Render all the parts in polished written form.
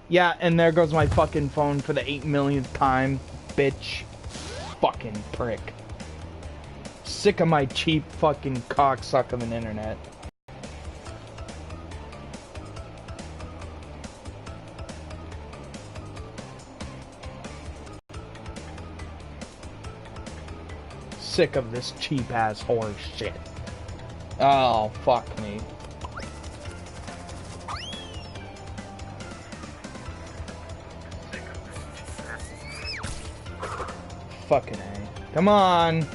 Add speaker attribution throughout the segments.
Speaker 1: Yeah, and there goes my fucking phone for the 8 millionth time, bitch. Fucking prick. Sick of my cheap fucking cocksuck of an internet. Sick of this cheap ass horse shit. Oh, fuck me. Fucking A. Come on.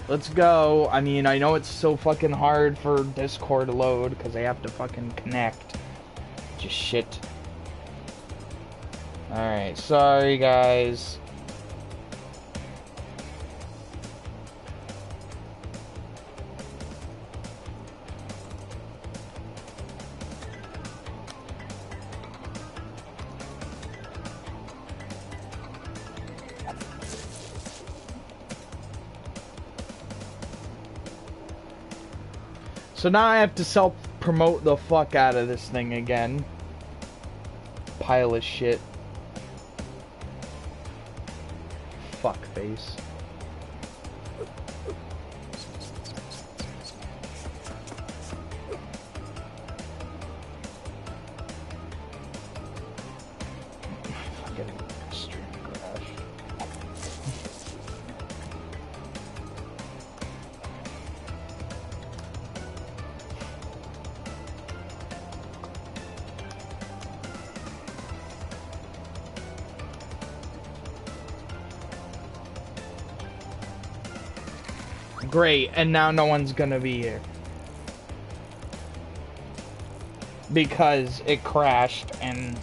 Speaker 1: Let's go. I mean, I know it's so fucking hard for Discord to load because they have to fucking connect. Just shit. Alright, sorry guys. So now I have to self-promote the fuck out of this thing again. Pile of shit. Fuck face. Fucking stream crash. Great, and now no one's gonna be here. Because it crashed and...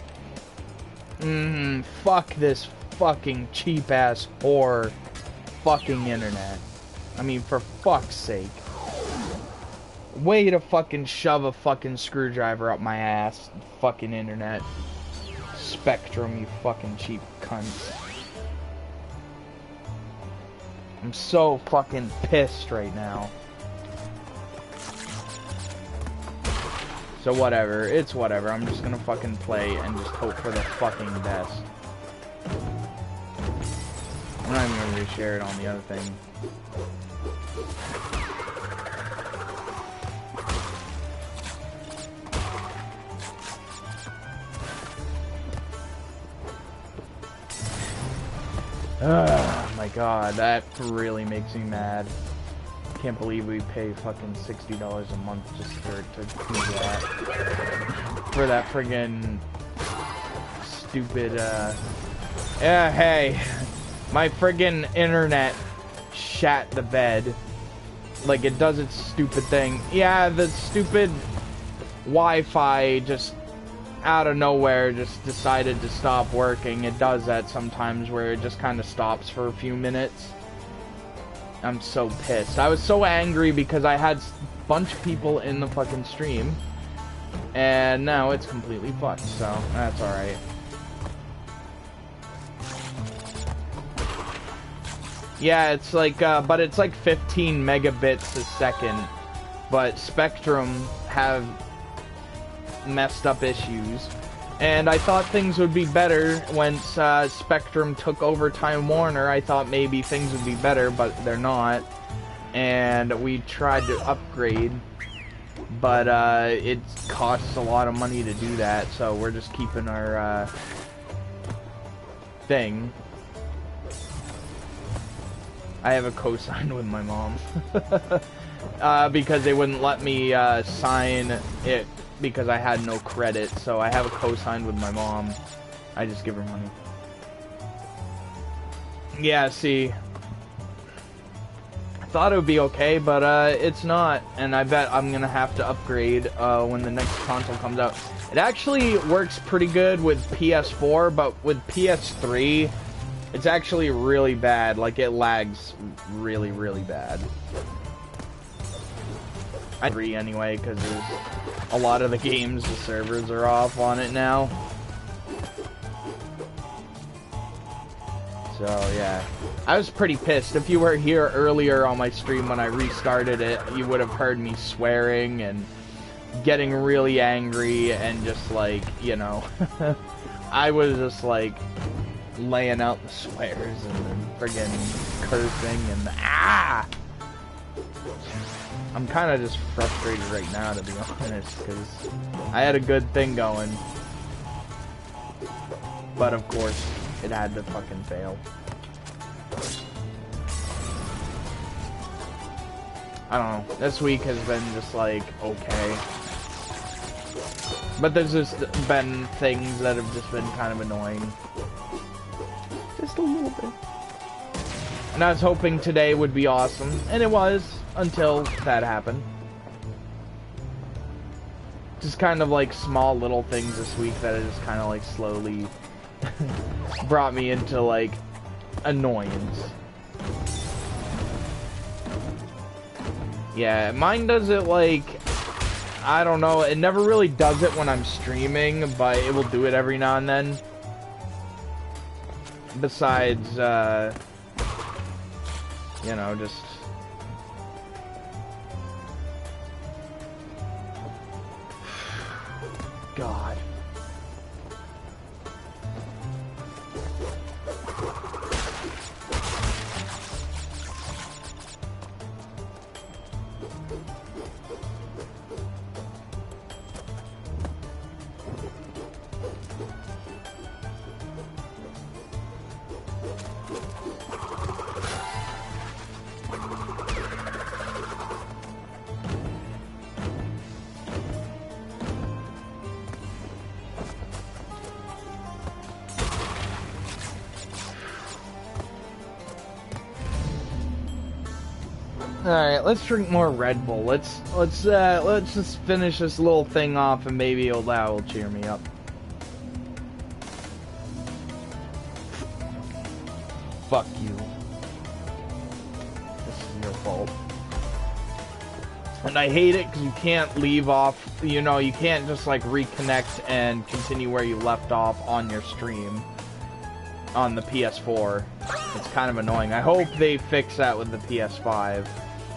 Speaker 1: fuck this fucking cheap-ass whore fucking internet. I mean, for fuck's sake. Way to fucking shove a fucking screwdriver up my ass, fucking internet. Spectrum, you fucking cheap cunts. I'm so fucking pissed right now. So whatever, it's whatever. I'm just gonna fucking play and just hope for the fucking best. I'm not even gonna reshare it on the other thing. Oh my god, that really makes me mad. Can't believe we pay fucking $60 a month just to do that. For that friggin' stupid, yeah, hey. My friggin' internet shat the bed. Like, it does its stupid thing. Yeah, the stupid Wi-Fi just out of nowhere just decided to stop working. It does that sometimes where it just kind of stops for a few minutes. I'm so pissed. I was so angry because I had a bunch of people in the fucking stream and now it's completely fucked, so that's alright. Yeah, it's like, but it's like 15 megabits a second, but Spectrum have messed up issues, and I thought things would be better once Spectrum took over Time Warner. I thought maybe things would be better, but they're not, and we tried to upgrade, but it costs a lot of money to do that, so we're just keeping our thing. I have a cosign with my mom because they wouldn't let me sign it because I had no credit, so I have a cosign with my mom. I just give her money. Yeah, see, I thought it would be okay, but it's not, and I bet I'm gonna have to upgrade when the next console comes out. It actually works pretty good with PS4, but with PS3, it's actually really bad. Like, it lags really, really bad. I agree anyway, because there's a lot of the games, the servers are off on it now. So, yeah. I was pretty pissed. If you were here earlier on my stream when I restarted it, you would have heard me swearing and getting really angry and just like, you know, I was just like laying out the swears and then friggin' cursing and I'm kind of just frustrated right now, to be honest, because I had a good thing going, but of course it had to fucking fail. I don't know, this week has been just like okay, but there's just been things that have just been kind of annoying, just a little bit. And I was hoping today would be awesome, and it was, until that happened. Just kind of like small little things this week that have just kind of like slowly brought me into like annoyance. Yeah, mine does it like, I don't know, it never really does it when I'm streaming, but it will do it every now and then. Besides, you know, just... God. Alright, let's drink more Red Bull. Let's just finish this little thing off and maybe that will cheer me up. Fuck you. This is your fault. And I hate it because you can't leave off, you know, you can't just like reconnect and continue where you left off on your stream on the PS4. It's kind of annoying. I hope they fix that with the PS5.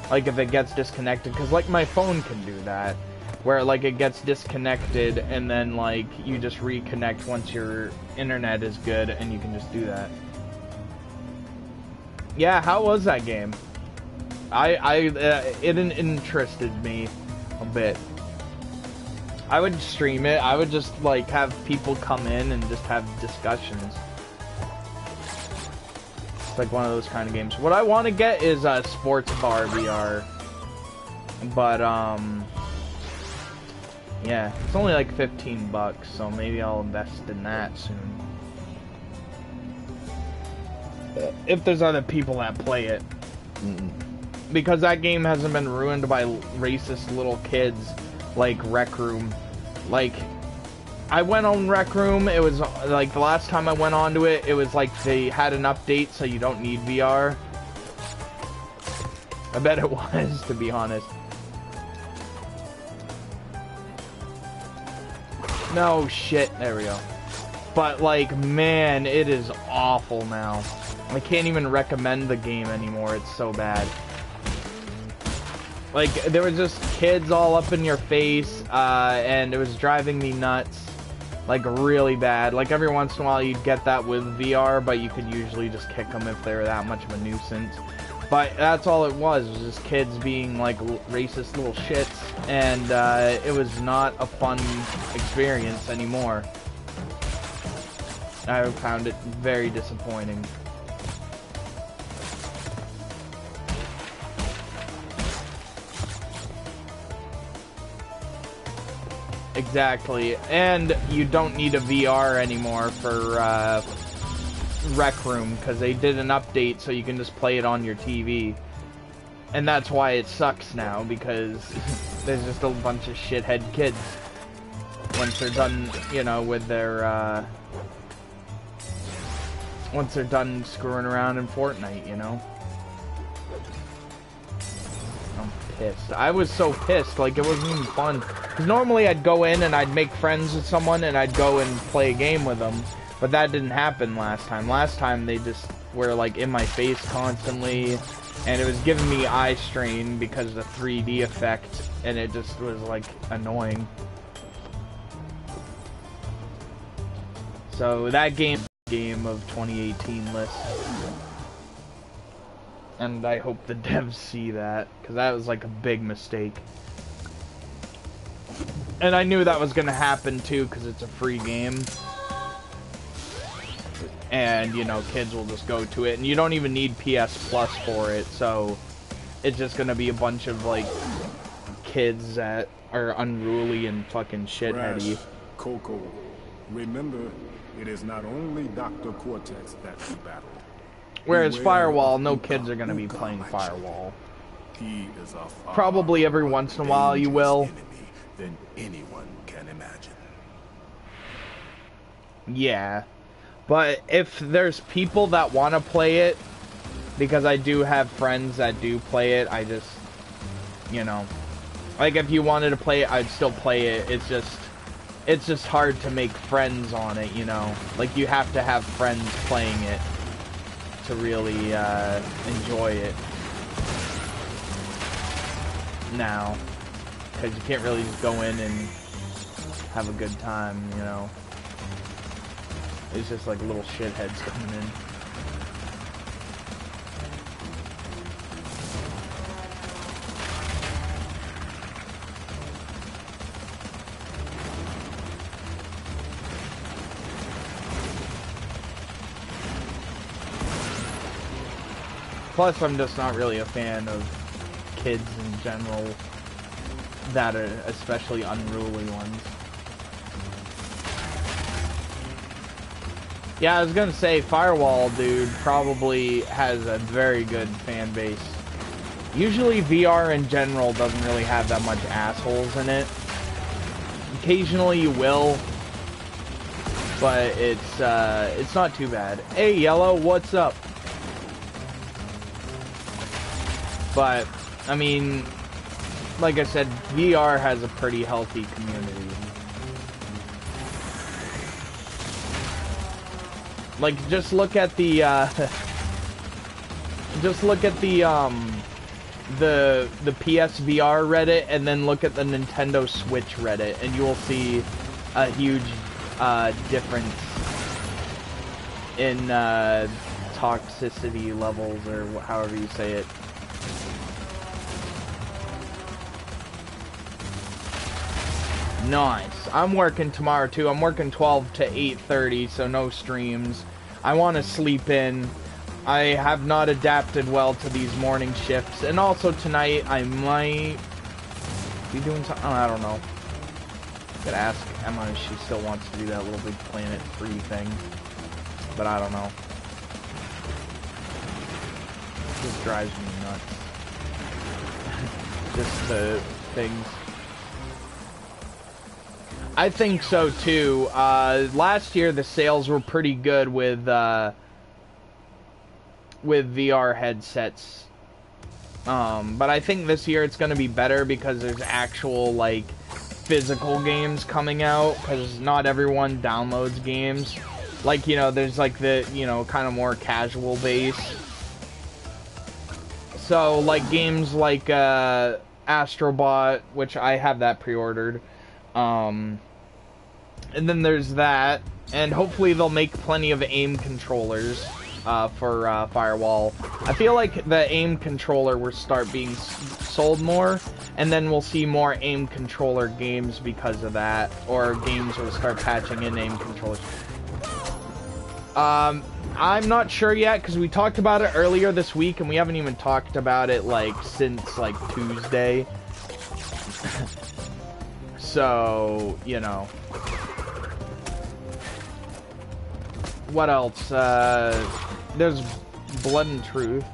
Speaker 1: Like if it gets disconnected, because like my phone can do that, where like it gets disconnected and then like you just reconnect once your internet is good and you can just do that. Yeah, how was that game? It interested me a bit. I would stream it. I would just like have people come in and just have discussions. It's like one of those kind of games. What I want to get is a sports bar VR. But, yeah, it's only like 15 bucks, so maybe I'll invest in that soon. If there's other people that play it. Because that game hasn't been ruined by racist little kids like Rec Room. Like, I went on Rec Room, it was like the last time I went onto it, it was like they had an update so you don't need VR. I bet it was, to be honest. No shit, there we go. But like, man, it is awful now. I can't even recommend the game anymore, it's so bad. Like, there were just kids all up in your face, and it was driving me nuts. Like, really bad. Like, every once in a while you'd get that with VR, but you could usually just kick them if they were that much of a nuisance. But that's all it was just kids being, like, racist little shits, and it was not a fun experience anymore. I found it very disappointing. Exactly, and you don't need a VR anymore for Rec Room, because they did an update so you can just play it on your TV. And that's why it sucks now, because there's just a bunch of shithead kids. Once they're done, you know, with their, once they're done screwing around in Fortnite, you know? I'm pissed. I was so pissed, like, it wasn't even fun. Because normally I'd go in and I'd make friends with someone and I'd go and play a game with them. But that didn't happen last time. Last time they just were, like, in my face constantly. And it was giving me eye strain because of the 3D effect. And it just was, like, annoying. So that game of 2018 list. And I hope the devs see that, because that was like a big mistake. And I knew that was going to happen too, because it's a free game. And, you know, kids will just go to it. And you don't even need PS Plus for it, so it's just going to be a bunch of, like, kids that are unruly and fucking shitheady.
Speaker 2: Coco, remember, it is not only Dr. Cortex that we battled.
Speaker 1: Whereas Firewall, no kids are going to be playing Firewall.
Speaker 2: He is a
Speaker 1: probably every once in a while you will.
Speaker 2: Than anyone can imagine.
Speaker 1: Yeah. But if there's people that want to play it, because I do have friends that do play it, I just, you know, like if you wanted to play it, I'd still play it. It's just hard to make friends on it, you know. Like you have to have friends playing it to really enjoy it now, because you can't really just go in and have a good time, you know. It's just like little shitheads coming in. Plus, I'm just not really a fan of kids in general that are especially unruly ones. Yeah, I was gonna say, Firewall, dude, probably has a very good fan base. Usually VR in general doesn't really have that much assholes in it. Occasionally you will, but it's not too bad. Hey, Yellow, what's up? But, I mean, like I said, VR has a pretty healthy community. Like, just look at the, the PSVR Reddit, and then look at the Nintendo Switch Reddit, and you will see a huge, difference in, toxicity levels, or however you say it. Nice. I'm working tomorrow too. I'm working 12 to 8:30, so no streams. I want to sleep in. I have not adapted well to these morning shifts, and also tonight I might be doing something. I don't know. Could ask Emma if she still wants to do that Little Big Planet free thing, but I don't know. It just drives me nuts. Just the things. I think so too. Last year the sales were pretty good with VR headsets. But I think this year it's gonna be better because there's actual like physical games coming out, because not everyone downloads games. Like, you know, there's like the, you know, kind of more casual base. So like games like Astrobot, which I have that pre-ordered. And then there's that, and hopefully they'll make plenty of aim controllers for Firewall. I feel like the aim controller will start being sold more, and then we'll see more aim controller games because of that, or games will start patching in aim controllers. I'm not sure yet, because we talked about it earlier this week, and we haven't even talked about it like since like Tuesday. So, you know. What else? There's Blood and Truth.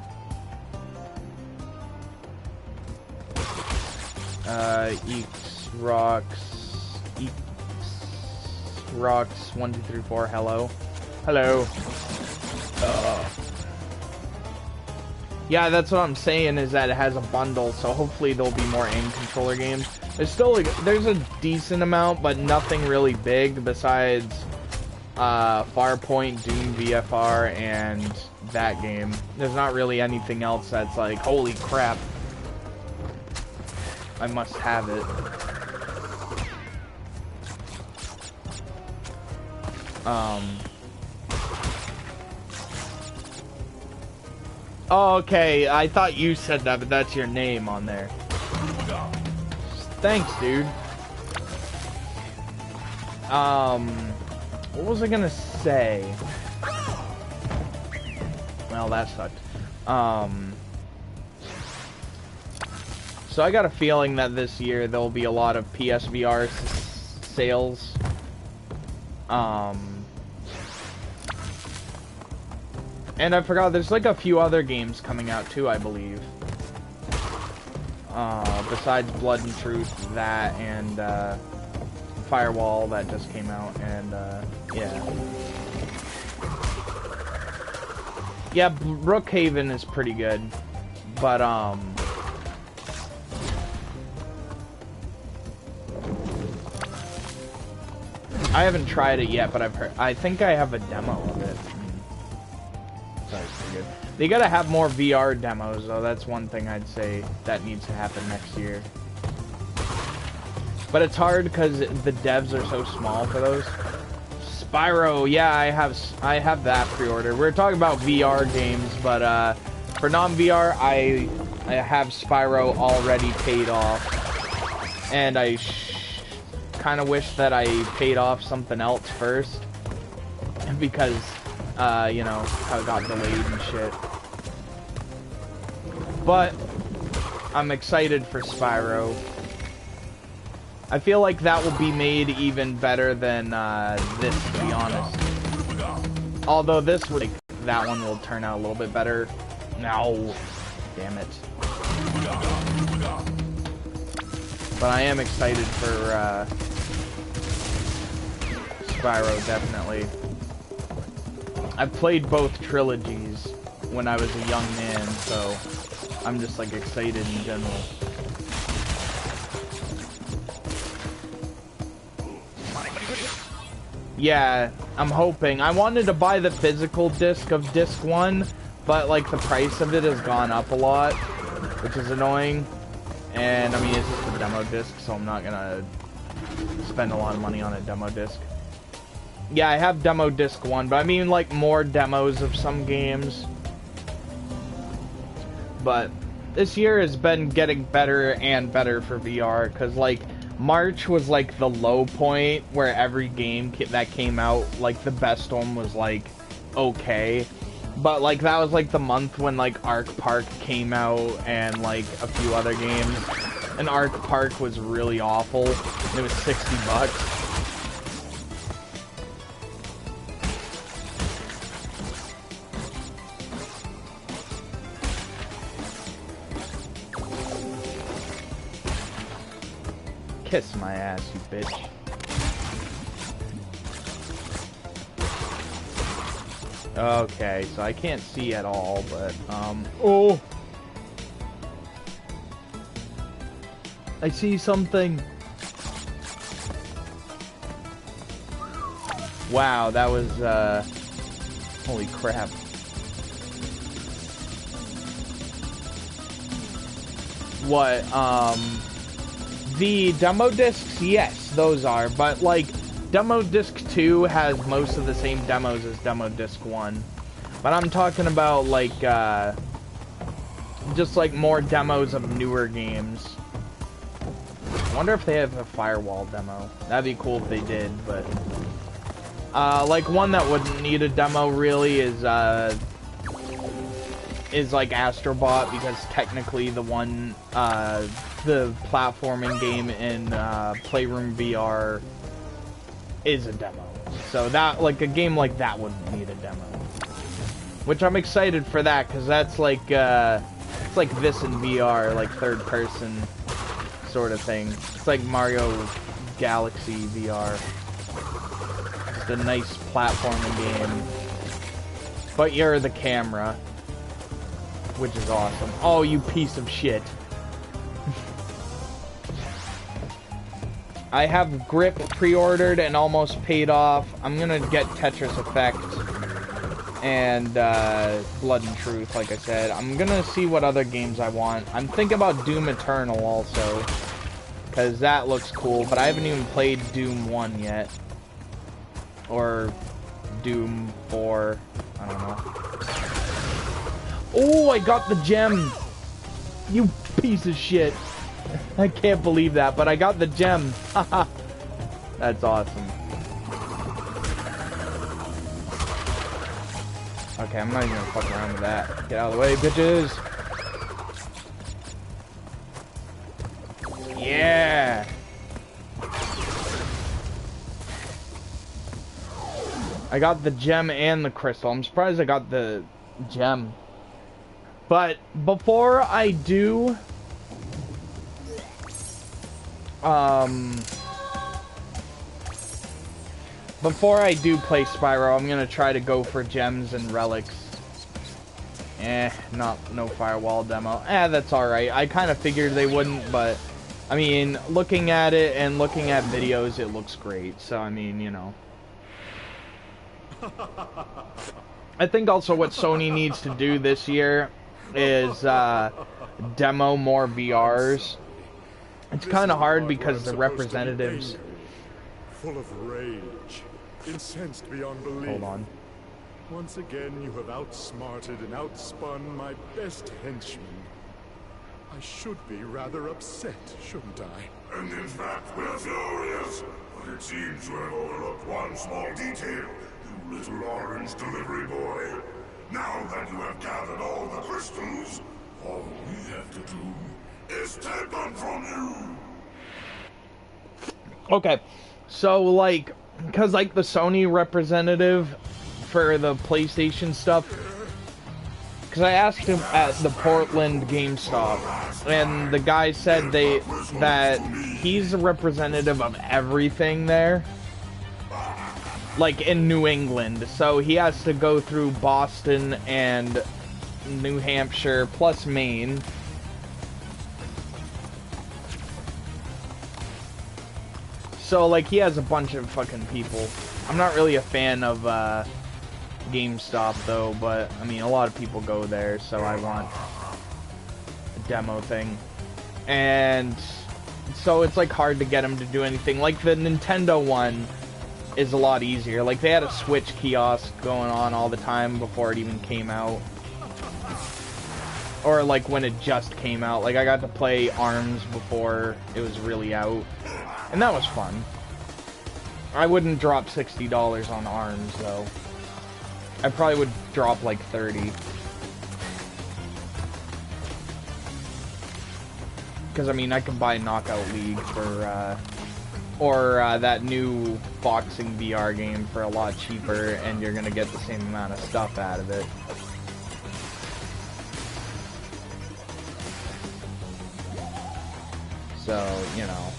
Speaker 1: Eeks Rocks 1 2 3 4. Hello. Hello. Yeah, that's what I'm saying, is that it has a bundle, so hopefully there'll be more aim controller games. There's still there's a decent amount, but nothing really big besides Farpoint, Doom VFR, and that game. There's not really anything else that's like, holy crap, I must have it. Oh, okay, I thought you said that, but that's your name on there. Thanks, dude. What was I gonna say? Well, that sucked. So I got a feeling that this year there'll be a lot of PSVR sales. And I forgot, there's like a few other games coming out too, I believe. Besides Blood and Truth, that, and, Firewall, that just came out, and, yeah. Yeah, Brookhaven is pretty good, but, I haven't tried it yet, but I think I have a demo of it. Sorry, pretty good. They gotta have more VR demos, though. That's one thing I'd say that needs to happen next year. But it's hard because the devs are so small for those. Spyro, yeah, I have that pre-order. We're talking about VR games, but for non-VR, I have Spyro already paid off, and I kind of wish that I paid off something else first, because you know, how it got delayed and shit. But I'm excited for Spyro. I feel like that will be made even better than this, to be honest. Although this would, like, that one will turn out a little bit better. No, damn it. But I am excited for Spyro, definitely. I've played both trilogies when I was a young man, so I'm just like excited in general. Yeah, I'm hoping. I wanted to buy the physical disc of disc 1, but like the price of it has gone up a lot, which is annoying. And I mean, it's just a demo disc, so I'm not gonna spend a lot of money on a demo disc. Yeah, I have demo disc 1, but I mean like more demos of some games. But this year has been getting better and better for VR, because like March was like the low point where every game that came out, like the best one was like okay, but like that was like the month when like Ark Park came out and like a few other games, and Ark Park was really awful. It was $60. Kiss my ass, you bitch. Okay, so I can't see at all, but, oh! I see something! Wow, that was, holy crap. What, the demo discs, yes, those are, but like, demo disc 2 has most of the same demos as demo disc 1. But I'm talking about like, just like more demos of newer games. I wonder if they have a Firewall demo. That'd be cool if they did, but, like one that wouldn't need a demo really is like Astrobot, because technically the one, the platforming game in Playroom VR is a demo. So that, like, a game like that wouldn't need a demo. Which I'm excited for that, because that's like, it's like this in VR, like third person sort of thing. It's like Mario Galaxy VR. Just a nice platforming game. But you're the camera, which is awesome. Oh, you piece of shit. I have Grip pre-ordered and almost paid off. I'm gonna get Tetris Effect and Blood and Truth, like I said. I'm gonna see what other games I want. I'm thinking about Doom Eternal also, because that looks cool, but I haven't even played Doom 1 yet. Or Doom 4. I don't know. Oh, I got the gem! You piece of shit. I can't believe that, but I got the gem. Haha. That's awesome. Okay, I'm not even gonna fuck around with that. Get out of the way, bitches! Yeah! I got the gem and the crystal. I'm surprised I got the gem. But before I do... Before I do play Spyro, I'm gonna try to go for gems and relics. No firewall demo. That's alright. I kind of figured they wouldn't, but... I mean, looking at it and looking at videos, it looks great. So, I mean, you know. I think also what Sony needs to do this year is demo more VRs. It's kind of hard because the representatives...
Speaker 2: Full of rage, incensed beyond belief.
Speaker 1: Hold on.
Speaker 2: Once again, you have outsmarted and outspun my best henchman. I should be rather upset, shouldn't I?
Speaker 3: And in fact, we're furious. But it seems you have overlooked one small detail, you little orange delivery boy. Now that you have gathered all the crystals, all we have to do is take them from you.
Speaker 1: Okay, so like, because like the Sony representative for the PlayStation stuff, because I asked him at the Portland GameStop, and the guy said that he's a representative of everything there, like in New England, so he has to go through Boston and New Hampshire plus Maine. So like he has a bunch of fucking people. I'm not really a fan of GameStop though, but I mean a lot of people go there, so I want a demo thing. And so it's like hard to get them to do anything. Like the Nintendo one is a lot easier. Like they had a Switch kiosk going on all the time before it even came out. Or like when it just came out. Like I got to play ARMS before it was really out. And that was fun. I wouldn't drop $60 on ARMS though. I probably would drop like 30. Because I mean I could buy Knockout League for or that new boxing VR game for a lot cheaper, and you're gonna get the same amount of stuff out of it. So, you know.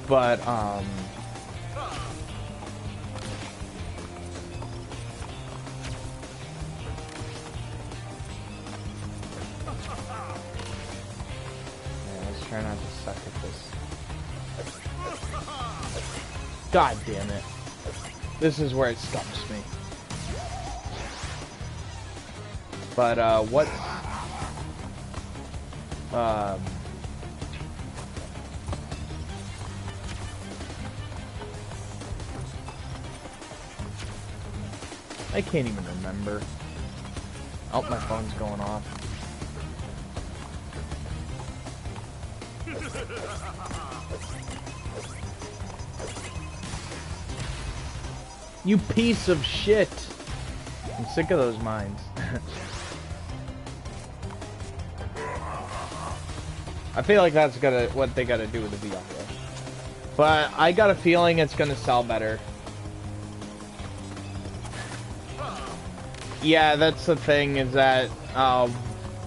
Speaker 1: But, yeah, let's try not to suck at this. God damn it. This is where it stumps me. But, what... I can't even remember. Oh, my phone's going off. You piece of shit! I'm sick of those mines. I feel like that's what they gotta do with the VR. But I got a feeling it's gonna sell better. Yeah, that's the thing, is that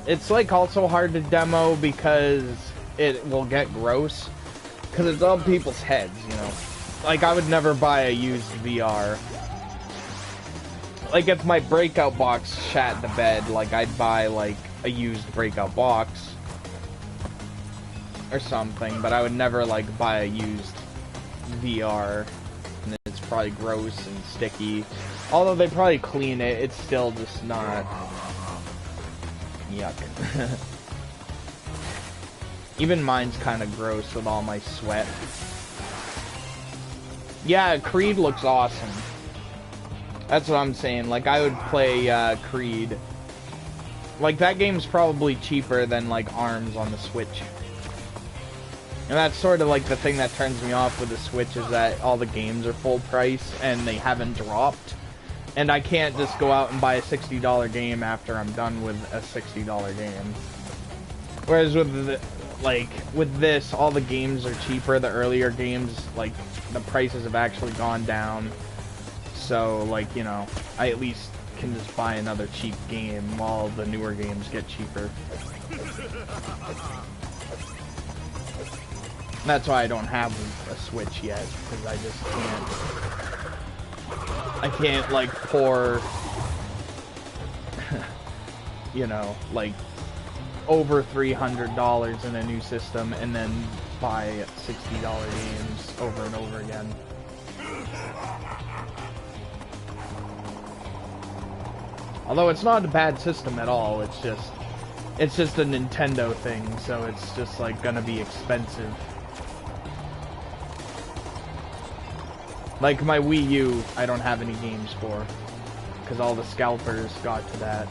Speaker 1: it's like also hard to demo because it will get gross. Because it's on people's heads, you know. Like, I would never buy a used VR. Like, if my breakout box shat the bed, like, I'd buy, like, a used breakout box. Or something, but I would never, like, buy a used VR. And it's probably gross and sticky. Although they probably clean it, it's still just not... Yuck. Even mine's kind of gross with all my sweat. Yeah, Creed looks awesome. That's what I'm saying. Like, I would play Creed. Like, that game's probably cheaper than, like, ARMS on the Switch. And that's sort of, like, the thing that turns me off with the Switch is that all the games are full price and they haven't dropped. And I can't just go out and buy a $60 game after I'm done with a $60 game. Whereas with, with this, all the games are cheaper. The earlier games, like, the prices have actually gone down. So, like, you know, I at least can just buy another cheap game while the newer games get cheaper. That's why I don't have a Switch yet, because I just can't, like, pour, you know, like, over $300 in a new system and then buy $60 games over and over again. Although it's not a bad system at all, it's just a Nintendo thing, so it's just like gonna be expensive. Like my Wii U, I don't have any games for, because all the scalpers got to that.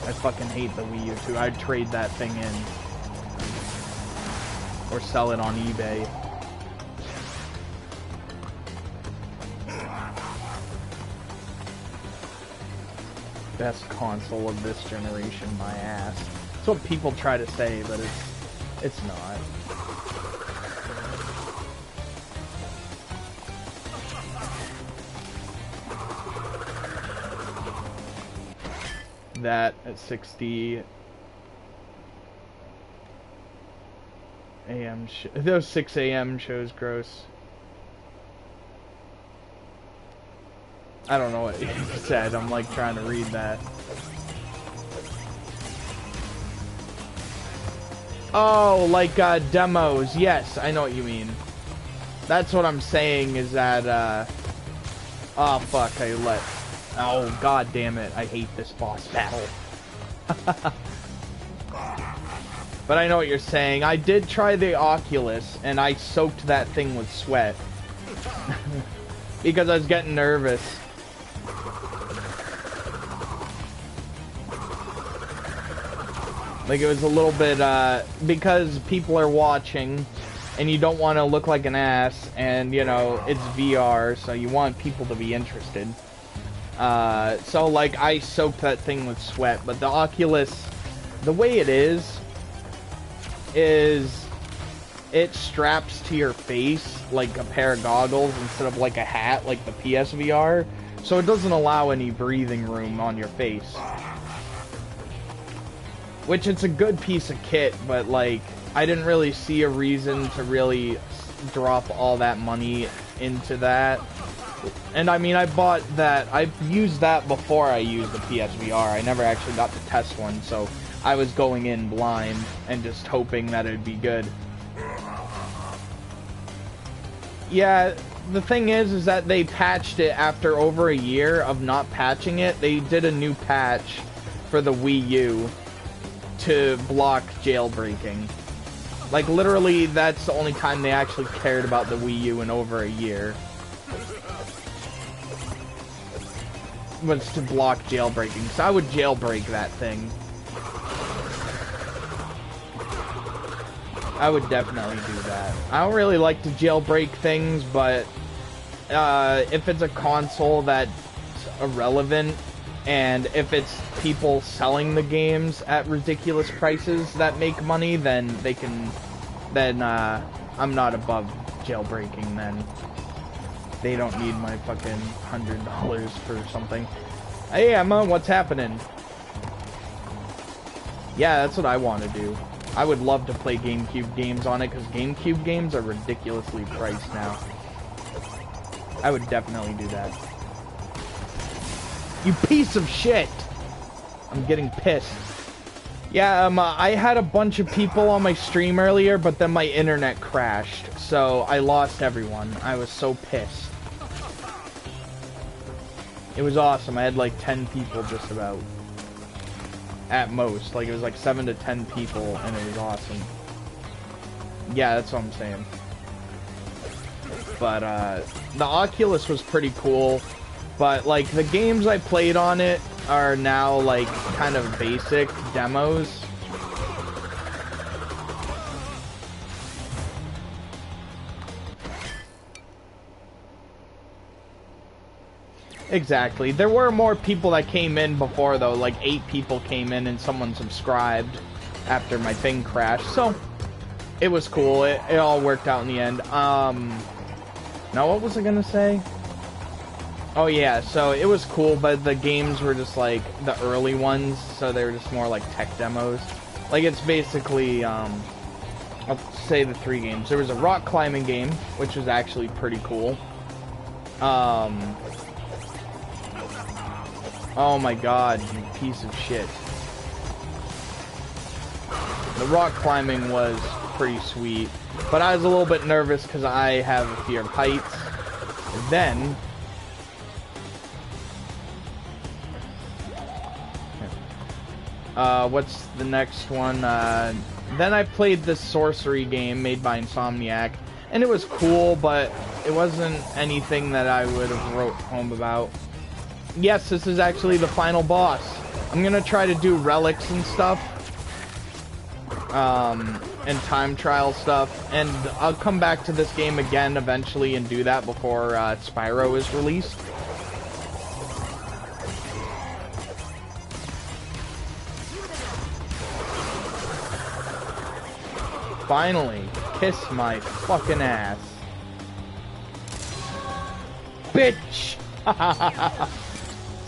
Speaker 1: I fucking hate the Wii U too. I'd trade that thing in. Or sell it on eBay. Best console of this generation, my ass. That's what people try to say, but it's not. That at 60 a.m. Those 6 a.m. shows gross. I don't know what he said. I'm like trying to read that. Oh, like demos. Yes, I know what you mean. That's what I'm saying is that oh fuck, oh god damn it, I hate this boss battle. But I know what you're saying. I did try the Oculus and I soaked that thing with sweat. Because I was getting nervous. Like, it was a little bit, because people are watching, and you don't want to look like an ass, and, you know, it's VR, so you want people to be interested. So, like, I soaked that thing with sweat, but the Oculus, the way it is it straps to your face like a pair of goggles instead of like a hat, like the PSVR, so it doesn't allow any breathing room on your face. Which, it's a good piece of kit, but, like, I didn't really see a reason to really drop all that money into that. And, I mean, I bought that, I've used that before I used the PSVR. I never actually got to test one, so I was going in blind and just hoping that it'd be good. Yeah, the thing is that they patched it after over a year of not patching it. They did a new patch for the Wii U to block jailbreaking. Like, literally, that's the only time they actually cared about the Wii U in over a year. Was to block jailbreaking. So I would jailbreak that thing. I would definitely do that. I don't really like to jailbreak things, but if it's a console that's irrelevant, and if it's people selling the games at ridiculous prices that make money, then they can, then I'm not above jailbreaking then. They don't need my fucking $100 for something. Hey Emma, what's happening? Yeah, that's what I want to do. I would love to play GameCube games on it, because GameCube games are ridiculously priced now. I would definitely do that. You piece of shit! I'm getting pissed. Yeah, I had a bunch of people on my stream earlier, but then my internet crashed, so I lost everyone. I was so pissed. It was awesome. I had like 10 people just about. at most. Like, it was like 7 to 10 people, and it was awesome. Yeah, that's what I'm saying. But, the Oculus was pretty cool, but, like, the games I played on it are now, like, kind of basic demos. Exactly. There were more people that came in before, though. Like, 8 people came in and someone subscribed after my thing crashed. So, it was cool. It all worked out in the end. Now, what was I gonna say? Oh, yeah. So, it was cool, but the games were just, like, the early ones. So, they were just more like tech demos. Like, it's basically, I'll say the 3 games. There was a rock climbing game, which was actually pretty cool. Oh my god, you piece of shit. The rock climbing was pretty sweet, but I was a little bit nervous because I have a fear of heights. And then... what's the next one? Then I played this sorcery game made by Insomniac, and it was cool, but it wasn't anything that I would have wrote home about. Yes, this is actually the final boss. I'm gonna try to do relics and stuff. And time trial stuff. And I'll come back to this game again eventually and do that before Spyro is released. Finally, kiss my fucking ass. Bitch!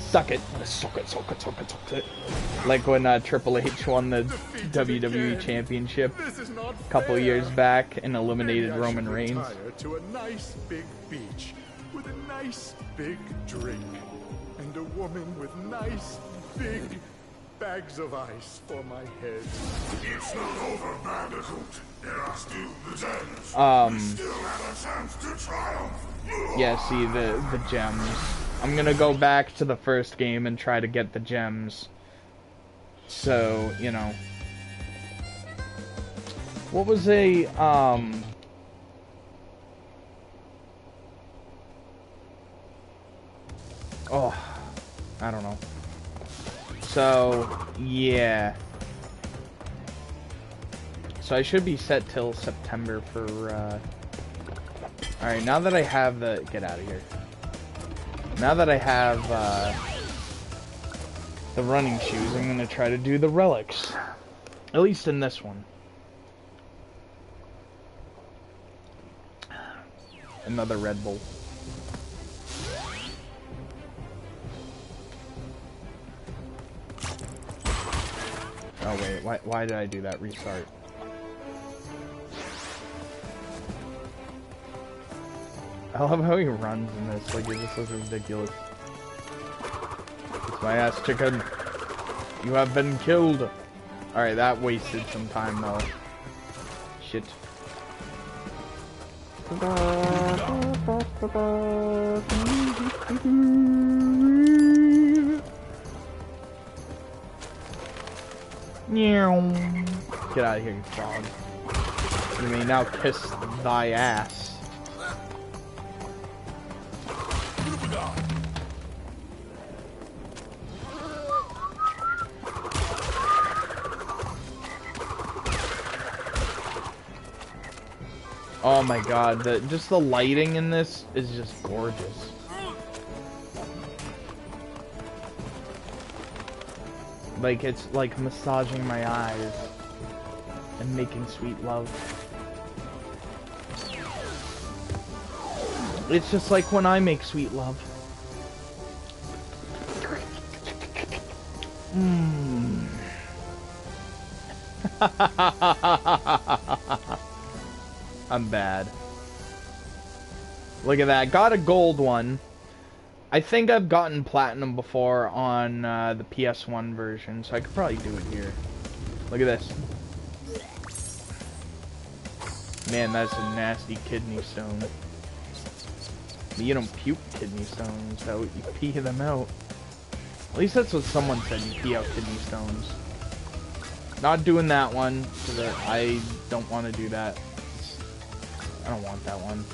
Speaker 1: Suck it. Suck it, suck it, suck it, suck it. Like when Triple H won the WWE Championship a couple years back and eliminated Roman Reigns.
Speaker 2: To a nice big beach with a nice big drink and a woman with nice big bags of ice for my head.
Speaker 3: It's not over, Bandicoot. There are still the gems. We still have a chance to triumph.
Speaker 1: Yeah, see, the gems. I'm gonna go back to the first game and try to get the gems. So, you know. What was a, oh, I don't know. So, yeah. So I should be set till September for, alright, now that I have the... Get out of here. Now that I have, the running shoes, I'm gonna try to do the relics. At least in this one. Another Red Bull. Oh wait, why did I do that? Restart. I love how he runs in this, like it just looks ridiculous. It's my ass, chicken. You have been killed. Alright, that wasted some time though. Shit. Get out of here, you frog. You may now kiss thy ass. Oh my god, just the lighting in this is just gorgeous. Like, it's like massaging my eyes and making sweet love. It's just like when I make sweet love. Mmm. I'm bad. Look at that. Got a gold one. I think I've gotten platinum before on the PS1 version, so I could probably do it here. Look at this. Man, that's a nasty kidney stone. You don't puke kidney stones out, you pee them out. At least that's what someone said, you pee out kidney stones. Not doing that one, because I don't want to do that. I don't want that one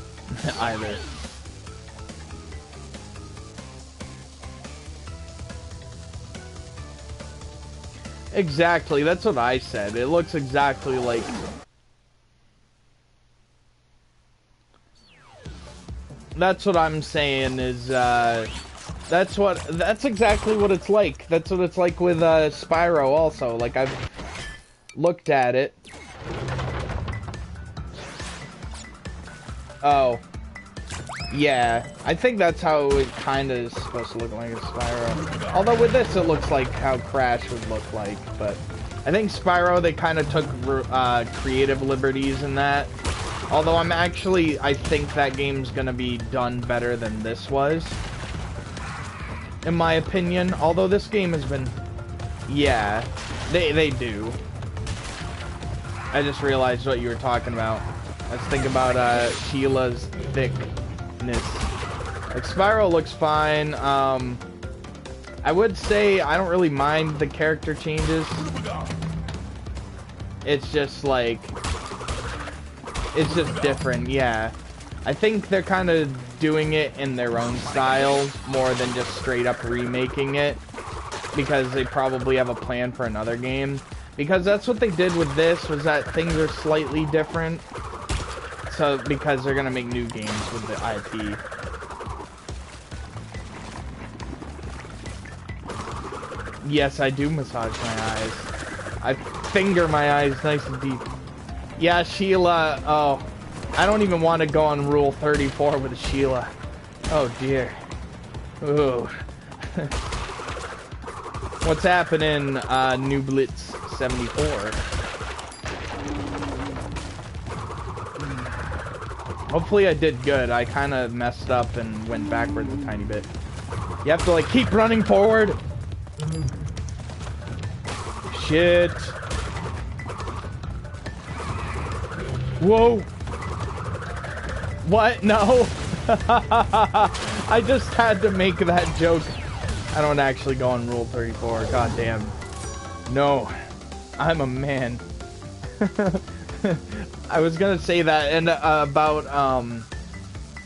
Speaker 1: either. Exactly, that's what I said. It looks exactly like... That's what I'm saying is, that's exactly what it's like. That's what it's like with, Spyro also. Like, I've looked at it. Oh. Yeah, I think that's how it kind of is supposed to look like a Spyro. Although with this, it looks like how Crash would look like. But I think Spyro, they kind of took creative liberties in that. Although I think that game's gonna be done better than this was, in my opinion. Although this game has been, yeah, they do. I just realized what you were talking about. Let's think about Sheila's thickness. Like, Spyro looks fine. I would say I don't really mind the character changes. It's just like, it's just different, yeah. I think they're kind of doing it in their own style more than just straight up remaking it, because they probably have a plan for another game. Because that's what they did with this, was that things are slightly different. So, because they're gonna make new games with the IP. Yes, I do massage my eyes. I finger my eyes nice and deep. Yeah, Sheila, oh. I don't even want to go on Rule 34 with Sheila. Oh, dear. Ooh. What's happening, New Blitz 74? Hopefully I did good. I kind of messed up and went backwards a tiny bit. You have to, like, keep running forward. Shit. Whoa. What? No. I just had to make that joke. I don't actually go on Rule 34. God damn. No. I'm a man. I was gonna say that and about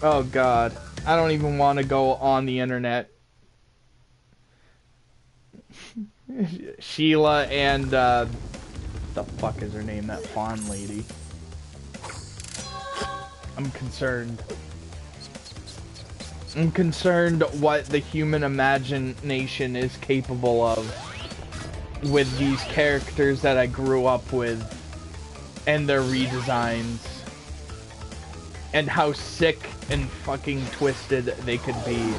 Speaker 1: oh god. I don't even want to go on the internet. Sheila and the fuck is her name? That fawn lady. I'm concerned. I'm concerned what the human imagination is capable of with these characters that I grew up with and their redesigns. And how sick and fucking twisted they could be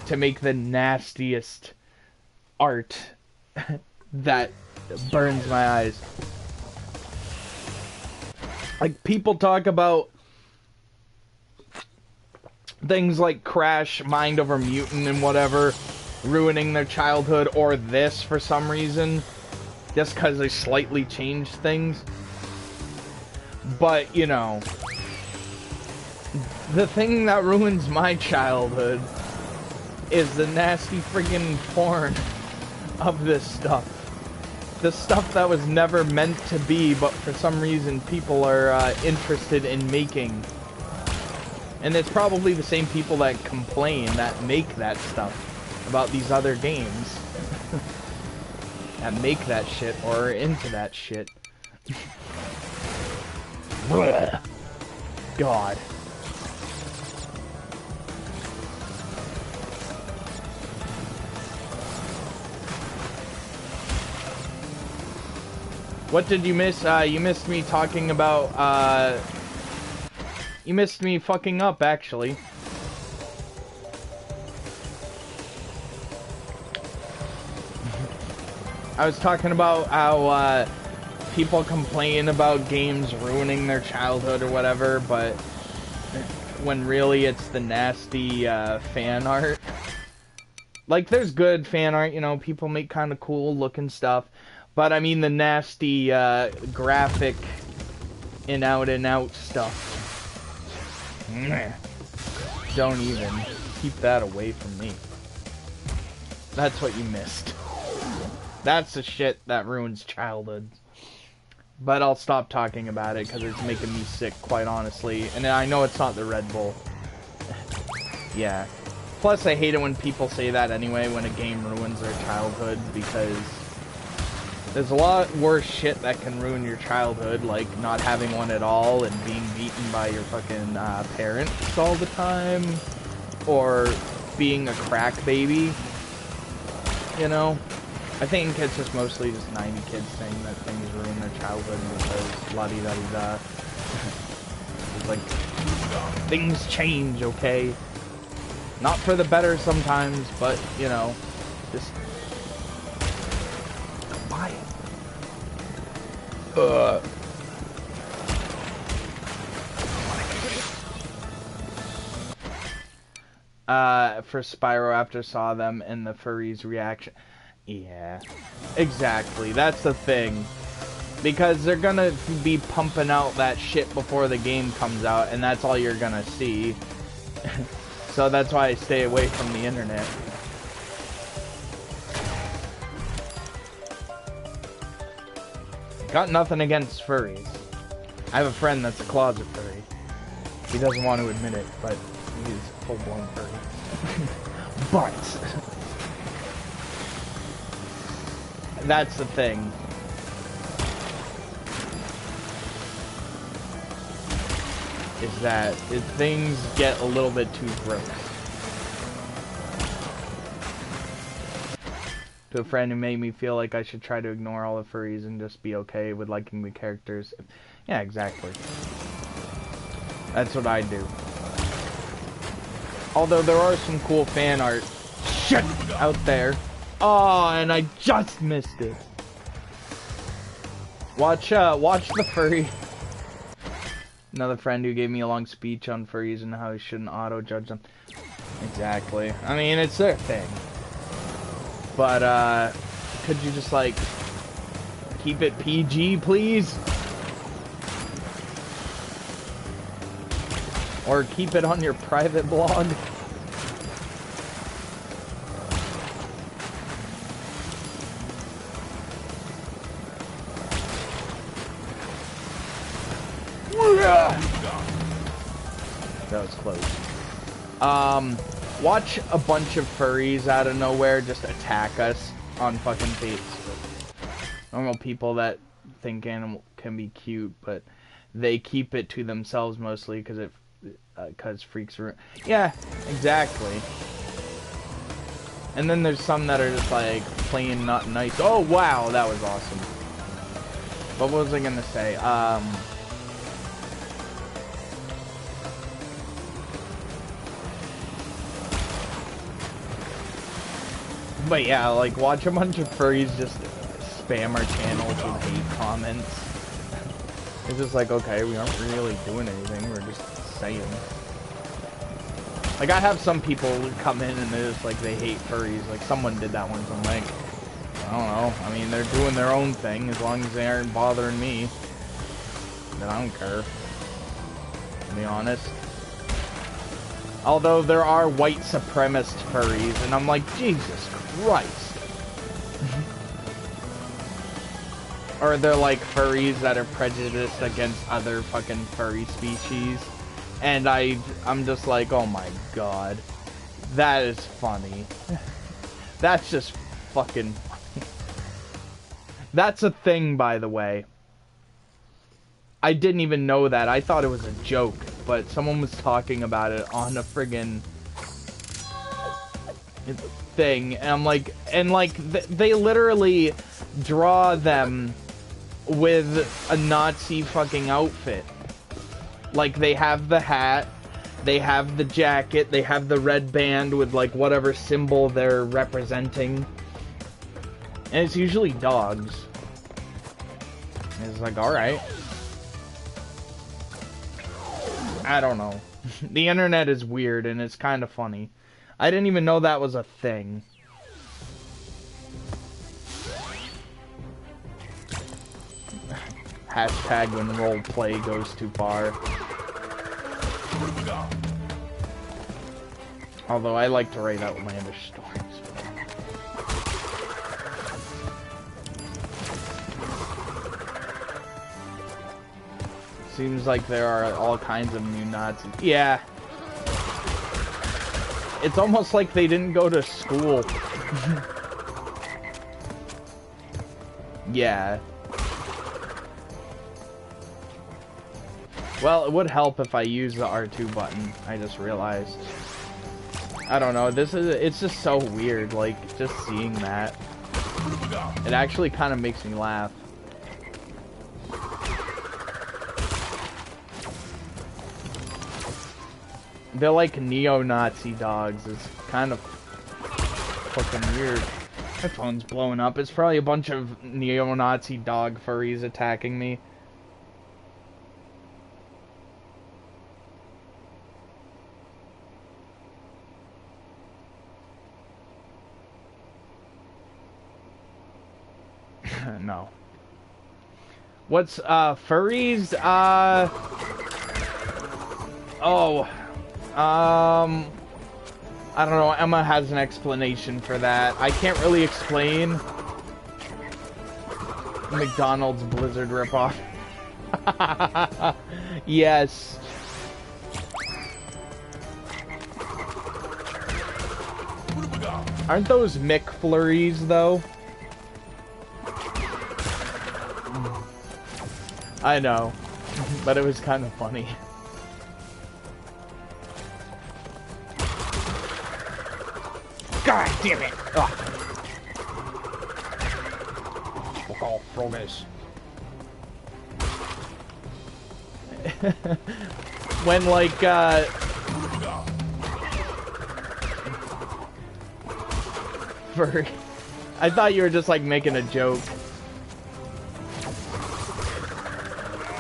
Speaker 1: to make the nastiest art that burns my eyes. Like, people talk about things like Crash, Mind Over Mutant, and whatever, ruining their childhood, or this for some reason, just because they slightly changed things. But, you know, the thing that ruins my childhood is the nasty friggin' porn of this stuff. The stuff that was never meant to be, but for some reason people are interested in making. And it's probably the same people that complain, that make that stuff about these other games. That make that shit, or are into that shit. God. What did you miss? You missed me talking about, you missed me fucking up, actually. I was talking about how, people complain about games ruining their childhood or whatever, but when really it's the nasty, fan art. Like, there's good fan art, you know, people make kind of cool looking stuff. But I mean the nasty, graphic, and out stuff. Don't even. Keep that away from me. That's what you missed. That's the shit that ruins childhood. But I'll stop talking about it because it's making me sick, quite honestly. And I know it's not the Red Bull. Yeah. Plus, I hate it when people say that anyway, when a game ruins their childhood, because there's a lot worse shit that can ruin your childhood, like not having one at all and being beaten by your fucking parents all the time, or being a crack baby, you know? I think it's just mostly just 90 kids saying that things ruin their childhood because la-di-da-di-da. It's like, things change, okay? Not for the better sometimes, but, you know, just buy it. For Spyro after saw them and the furries' reaction. Yeah, exactly. That's the thing. Because they're gonna be pumping out that shit before the game comes out, and that's all you're gonna see. So that's why I stay away from the internet. Got nothing against furries. I have a friend that's a closet furry. He doesn't want to admit it, but he's full-blown furry. But that's the thing. Is that if things get a little bit too gross. To a friend who made me feel like I should try to ignore all the furries and just be okay with liking the characters. Yeah, exactly. That's what I do. Although there are some cool fan art shit out there. Oh, and I just missed it. Watch the furry. Another friend who gave me a long speech on furries and how I shouldn't auto-judge them. Exactly. I mean, it's their thing. But, could you just, like, keep it PG, please? Or keep it on your private blog? That was close. Watch a bunch of furries out of nowhere just attack us on fucking Facebook. Normal people that think animal can be cute, but they keep it to themselves mostly because freaks are. Yeah, exactly. And then there's some that are just like plain not nice. Oh wow, that was awesome. What was I gonna say? But yeah, like, watch a bunch of furries just spam our channels with hate comments. It's just like, okay, we aren't really doing anything, we're just saying. Like, I have some people come in and they're just like, they hate furries. Like, someone did that once, I'm like, I don't know. I mean, they're doing their own thing, as long as they aren't bothering me. Then I don't care, to be honest. Although there are white supremacist furries, and I'm like, Jesus Christ. Or they're like furries that are prejudiced against other fucking furry species. And I'm just like, oh my god. That is funny. That's just fucking funny. That's a thing, by the way. I didn't even know that. I thought it was a joke, but someone was talking about it on a friggin' thing, and I'm like, they literally draw them with a Nazi fucking outfit. Like, they have the hat, they have the jacket, they have the red band with like whatever symbol they're representing, and it's usually dogs. And it's like, alright. I don't know. The internet is weird and it's kind of funny. I didn't even know that was a thing. Hashtag when roleplay goes too far. Although I like to write outlandish stories. Seems like there are all kinds of new Nazis. Yeah. It's almost like they didn't go to school. Yeah. Well, it would help if I use the R2 button. I just realized. I don't know. It's just so weird, like, just seeing that. It actually kind of makes me laugh. They're like neo-Nazi dogs. It's kind of fucking weird. My phone's blowing up. It's probably a bunch of neo-Nazi dog furries attacking me. No. What's, furries? Oh. I don't know. Emma has an explanation for that. I can't really explain. McDonald's Blizzard ripoff. Yes. Aren't those McFlurries, though? I know, but it was kind of funny. God damn it! Ugh. Fuck off, froggies. When, like, I thought you were just, like, making a joke.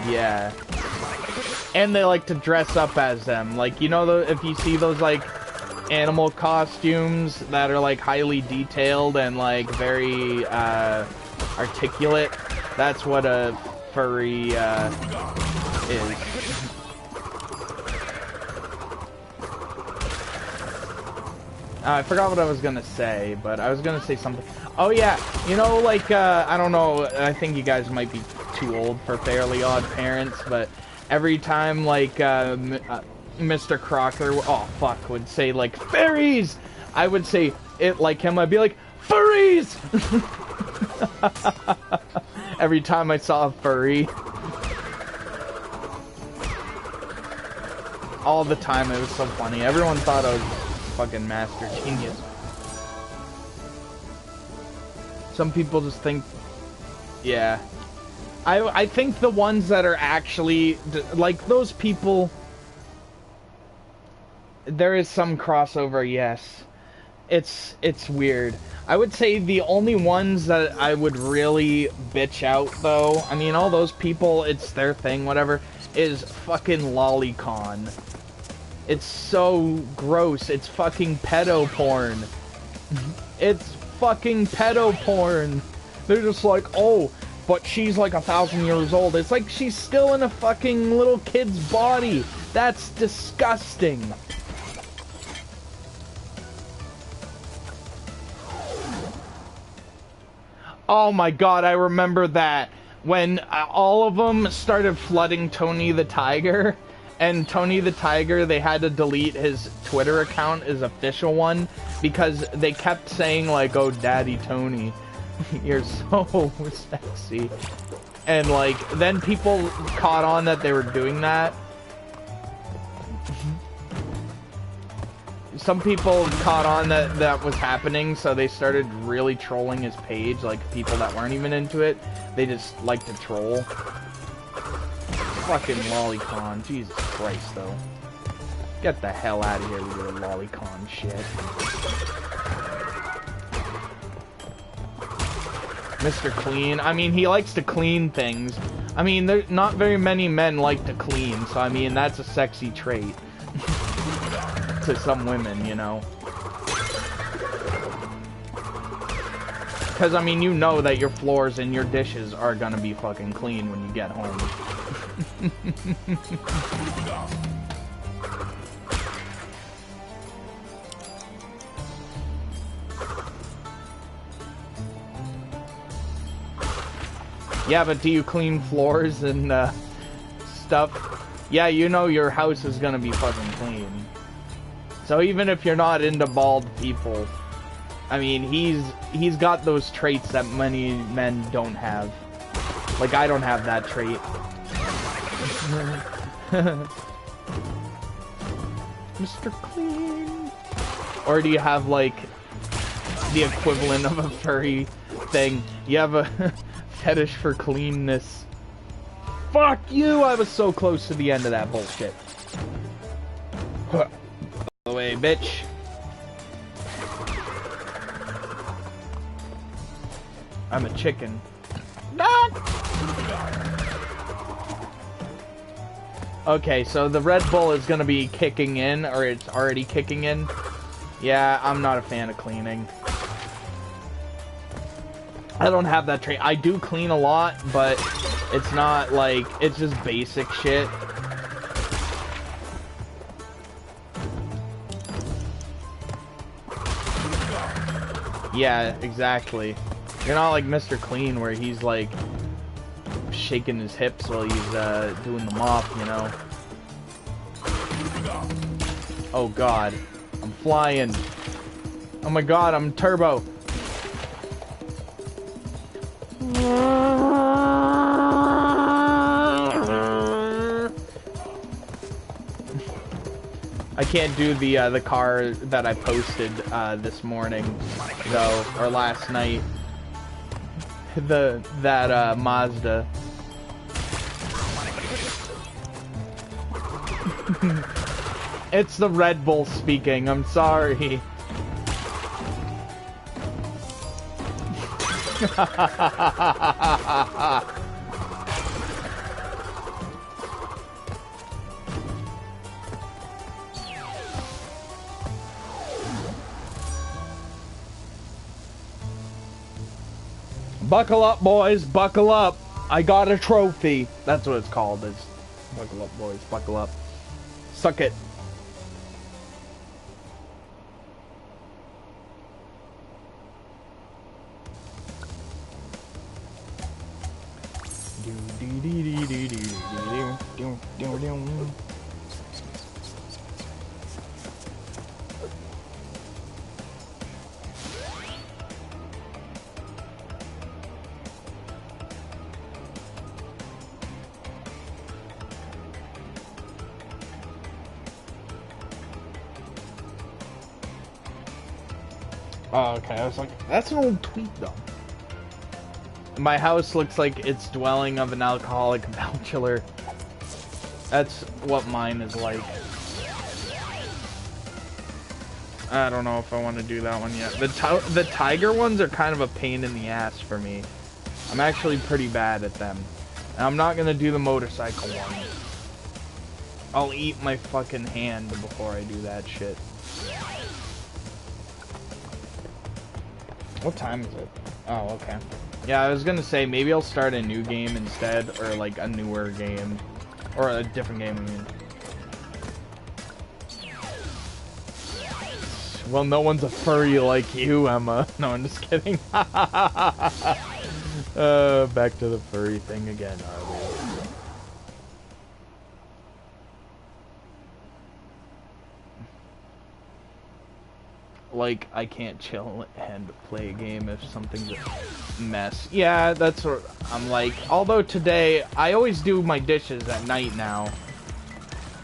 Speaker 1: Yeah. And they like to dress up as them. Like, you know, if you see those, like, animal costumes that are, like, highly detailed and, like, very, articulate, that's what a furry, is. I forgot what I was gonna say, but I was gonna say something. Oh, yeah. You know, like, I don't know, I think you guys might be too old for Fairly Odd Parents, but every time, like, Mr. Crocker, oh fuck, would say, like, fairies, I would say it like him. I'd be like, furries. Every time I saw a furry, all the time. It was so funny. Everyone thought I was fucking master genius. Some people just think, yeah. I think the ones that are actually, like, those people, there is some crossover, yes. It's weird. I would say the only ones that I would really bitch out, though, I mean, all those people, it's their thing, whatever, is fucking lolicon. It's so gross. It's fucking pedo porn. It's fucking pedo porn. They're just like, oh, but she's like 1,000 years old. It's like she's still in a fucking little kid's body. That's disgusting. Oh my god, I remember that. When all of them started flooding Tony the Tiger, and Tony the Tiger, they had to delete his Twitter account, his official one, because they kept saying, like, oh, Daddy Tony, you're so sexy. And, like, then people caught on that they were doing that. Some people caught on that that was happening, so they started really trolling his page, like, people that weren't even into it. They just like to troll. Fucking lolicon. Jesus Christ, though. Get the hell out of here with your lolicon shit. Mr. Clean. I mean, he likes to clean things. I mean, not very many men like to clean, so I mean, that's a sexy trait. To some women, you know. Because, I mean, you know that your floors and your dishes are gonna be fucking clean when you get home. Yeah, but do you clean floors and stuff, yeah, you know your house is gonna be fucking clean. So even if you're not into bald people, I mean, he's got those traits that many men don't have. Like, I don't have that trait. Mr. Clean. Or do you have, like, the equivalent of a furry thing? You have a fetish for cleanness. Fuck you! I was so close to the end of that bullshit. Out of the way, bitch. I'm a chicken. Okay, so the Red Bull is gonna be kicking in, or it's already kicking in. Yeah, I'm not a fan of cleaning. I don't have that trait. I do clean a lot, but it's not like, it's just basic shit. Yeah, exactly. You're not like Mr. Clean where he's like shaking his hips while he's doing the mop, you know. Oh god, I'm flying. Oh my god, I'm turbo. I can't do the car that I posted this morning though, or last night. That Mazda. It's the Red Bull speaking. I'm sorry. Buckle up, boys. Buckle up. I got a trophy. That's what it's called. Is buckle up, boys. Buckle up. Suck it. Oh, okay. I was like, that's an old tweet, though. My house looks like it's dwelling of an alcoholic bachelor. That's what mine is like. I don't know if I want to do that one yet. The tiger ones are kind of a pain in the ass for me. I'm actually pretty bad at them. And I'm not gonna do the motorcycle one. I'll eat my fucking hand before I do that shit. What time is it? Oh, okay. Yeah, I was gonna say, maybe I'll start a new game instead, or like a newer game. Or a different game, I mean. Well, no one's a furry like you, Emma. No, I'm just kidding. Back to the furry thing again, are we? Like, I can't chill and play a game if something's a mess. Yeah, that's what I'm like. Although today, I always do my dishes at night now.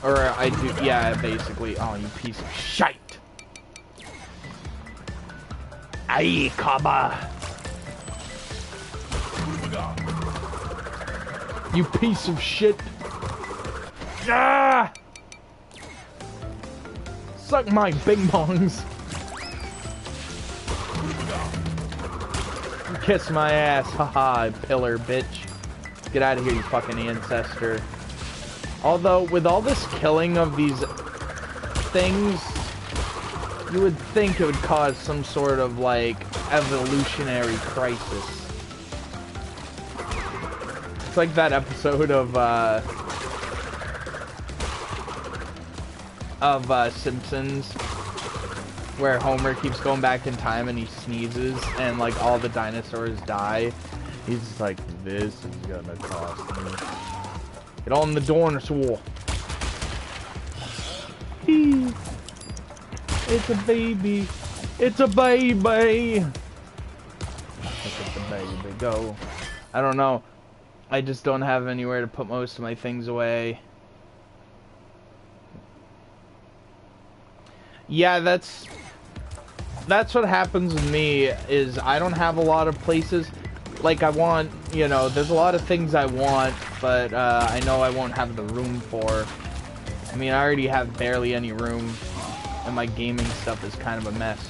Speaker 1: Or I do, yeah, basically. Oh, you piece of shite. Aye, Kaba. You piece of shit. Ah! Suck my bing bongs. Kiss my ass, haha, pillar bitch. Get out of here, you fucking ancestor. Although, with all this killing of these things, you would think it would cause some sort of, like, evolutionary crisis. It's like that episode of Simpsons, where Homer keeps going back in time and he sneezes and like all the dinosaurs die. He's just like, this is gonna cost me. Get on the dinosaur. It's a baby. It's a baby. Look at the baby go. I don't know. I just don't have anywhere to put most of my things away. Yeah, that's what happens with me, is I don't have a lot of places. Like, I want, you know, there's a lot of things I want, but I know I won't have the room for. I mean, I already have barely any room, and my gaming stuff is kind of a mess.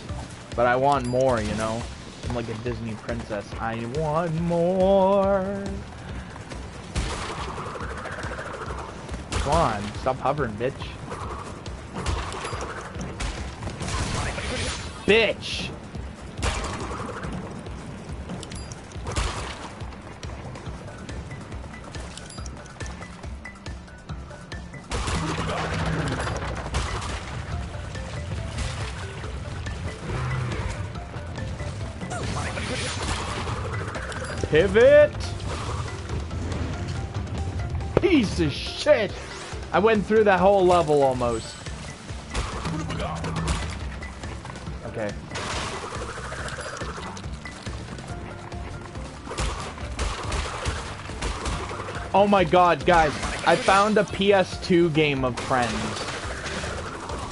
Speaker 1: But I want more, you know? I'm like a Disney princess. I want more. Come on, stop hovering, bitch. Bitch! Pivot! Piece of shit! I went through that whole level almost. Okay. Oh my god, guys. I found a PS2 game of Friends.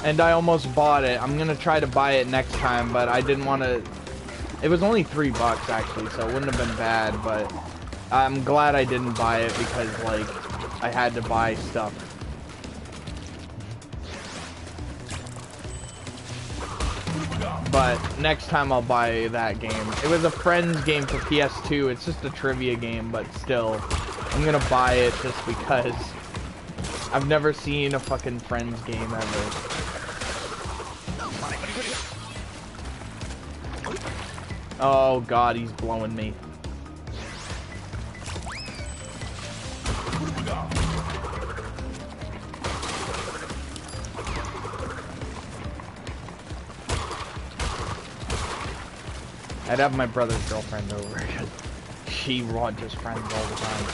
Speaker 1: And I almost bought it. I'm gonna try to buy it next time, but I didn't want to... It was only $3 actually, so it wouldn't have been bad, but... I'm glad I didn't buy it because, like, I had to buy stuff. But next time I'll buy that game. It was a Friends game for PS2. It's just a trivia game, but still, I'm gonna buy it just because I've never seen a fucking Friends game ever. Oh god, he's blowing me. I'd have my brother's girlfriend over because she watches Friends all the time.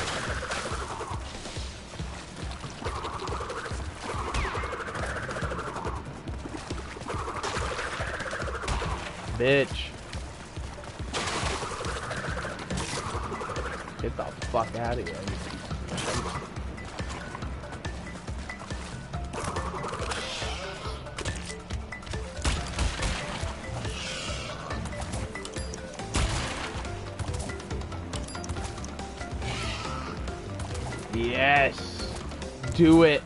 Speaker 1: Bitch. Get the fuck out of here. Yes, do it.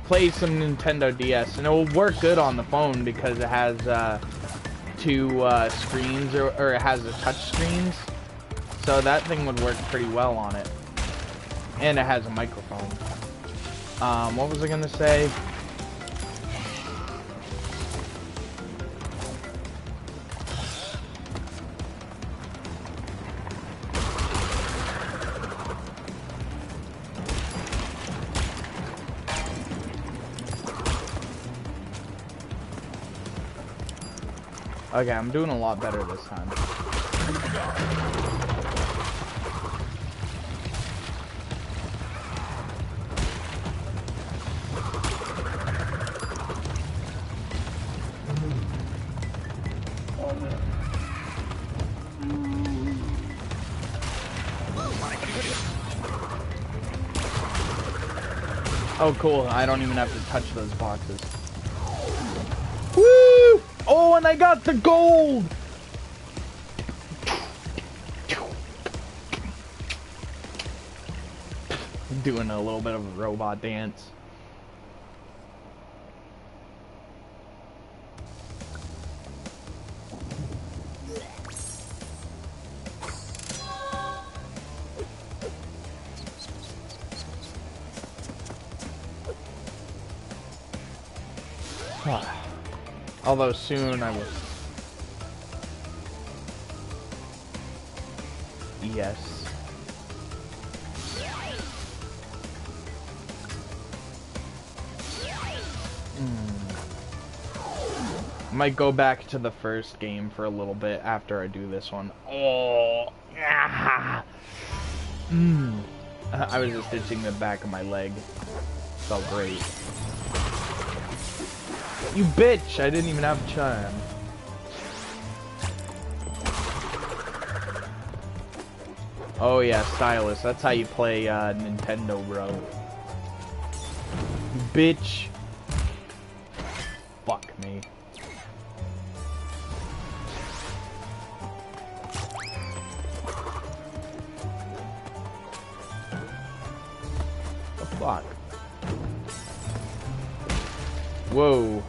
Speaker 1: Play some Nintendo DS, and it will work good on the phone because it has two screens, or it has the touch screens, so that thing would work pretty well on it. And it has a microphone. What was I gonna say? Okay, I'm doing a lot better this time. Oh, cool. I don't even have to touch those boxes. Woo! Oh, and I got the gold! I'm doing a little bit of a robot dance. Although soon I will. Yes. Might go back to the first game for a little bit after I do this one. Oh. Ah. I was just itching the back of my leg. Felt great. You bitch! I didn't even have a charm. Oh yeah, stylus. That's how you play Nintendo, bro. Bitch. Fuck me. The fuck? Whoa.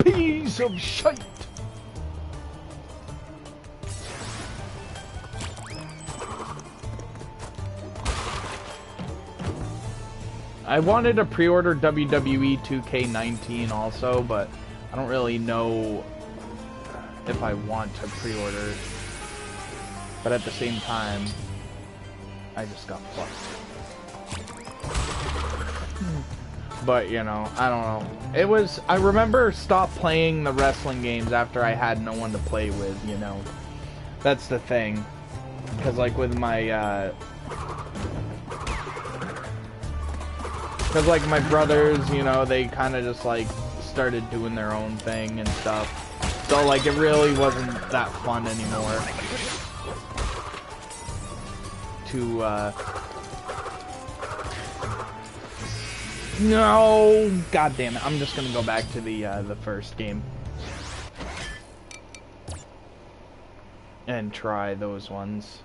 Speaker 1: Piece of shit. I wanted to pre-order WWE 2K19 also, but I don't really know if I want to pre-order. But at the same time, I just got fucked. But, you know, I don't know. It was, I remember stopped playing the wrestling games after I had no one to play with, you know. That's the thing. Because, like, with my, because, like, my brothers, you know, they kind of just, like, started doing their own thing and stuff. So, like, it really wasn't that fun anymore. To, no! God damn it. I'm just gonna go back to the first game. And try those ones.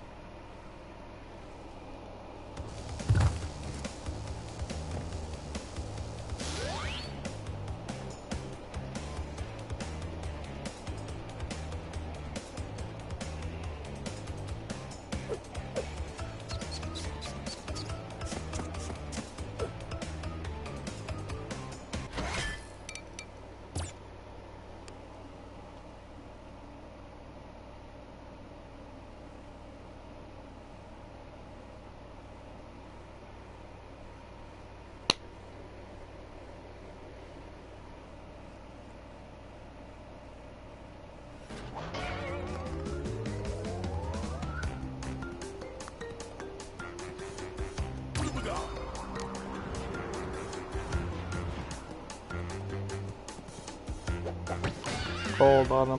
Speaker 1: Cold on him.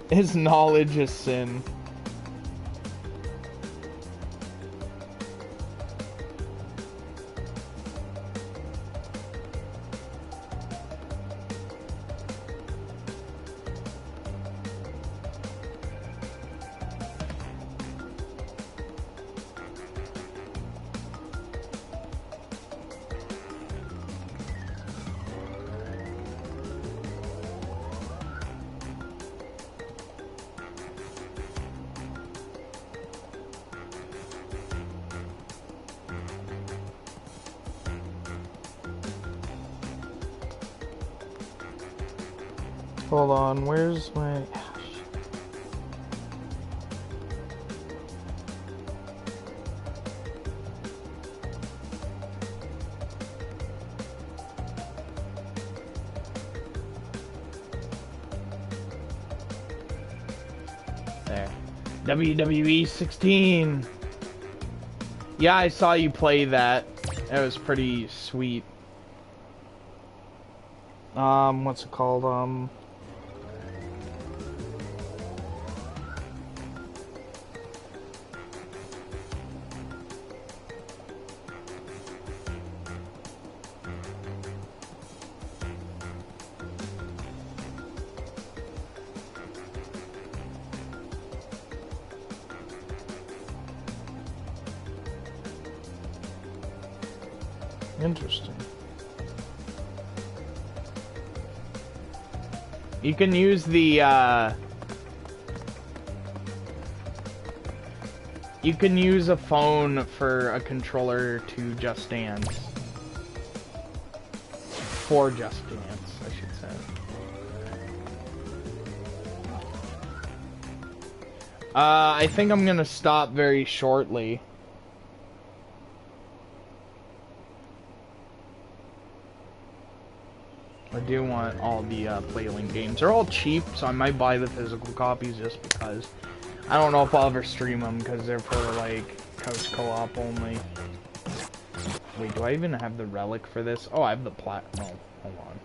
Speaker 1: His knowledge is sin. Hold on, where's my... There. WWE 16! Yeah, I saw you play that. That was pretty sweet. What's it called? Interesting. You can use the, you can use a phone for a controller to Just Dance. For Just Dance, I should say. I think I'm gonna stop very shortly. Or do want all the PlayLink games. They're all cheap, so I might buy the physical copies just because. I don't know if I'll ever stream them because they're for like couch co-op only. Wait, do I even have the relic for this? Oh, I have the plat. Oh, hold on.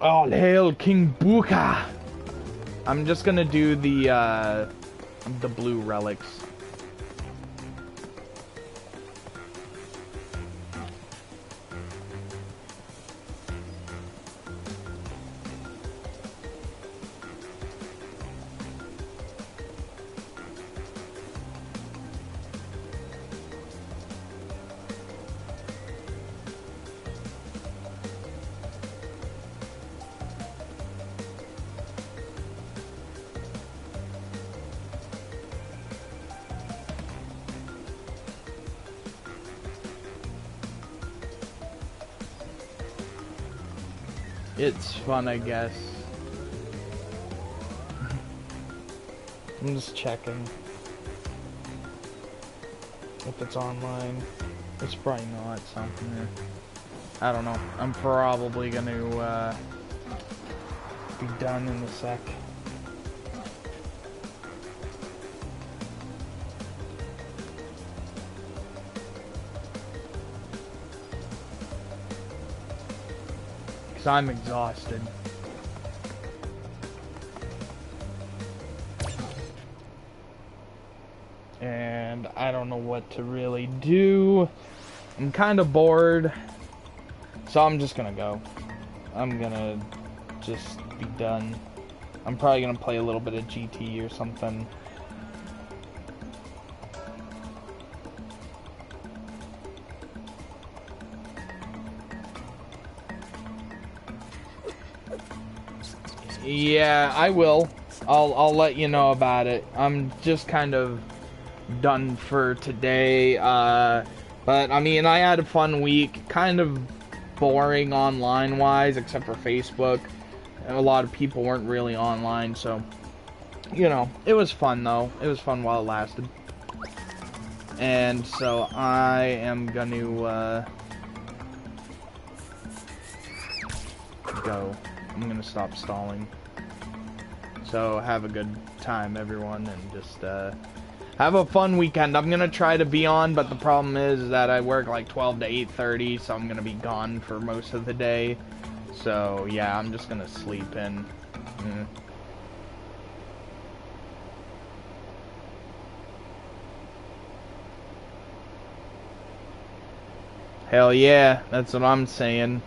Speaker 1: All hail King Buka! I'm just gonna do the blue relics. It's fun, I guess. I'm just checking if it's online. It's probably not something. I don't know. I'm probably gonna be done in a sec. I'm exhausted. And I don't know what to really do. I'm kind of bored. So I'm just gonna go. I'm gonna just be done. I'm probably gonna play a little bit of GT or something. Yeah, I will. I'll let you know about it. I'm just kind of done for today. But I mean, I had a fun week. Kind of boring online wise, except for Facebook. A lot of people weren't really online, so you know, it was fun though. It was fun while it lasted. And so I am gonna go. I'm gonna stop stalling. So have a good time, everyone, and just have a fun weekend. I'm gonna try to be on, but the problem is that I work like 12 to 8:30, so I'm gonna be gone for most of the day. So yeah, I'm just gonna sleep in. Hell yeah, that's what I'm saying.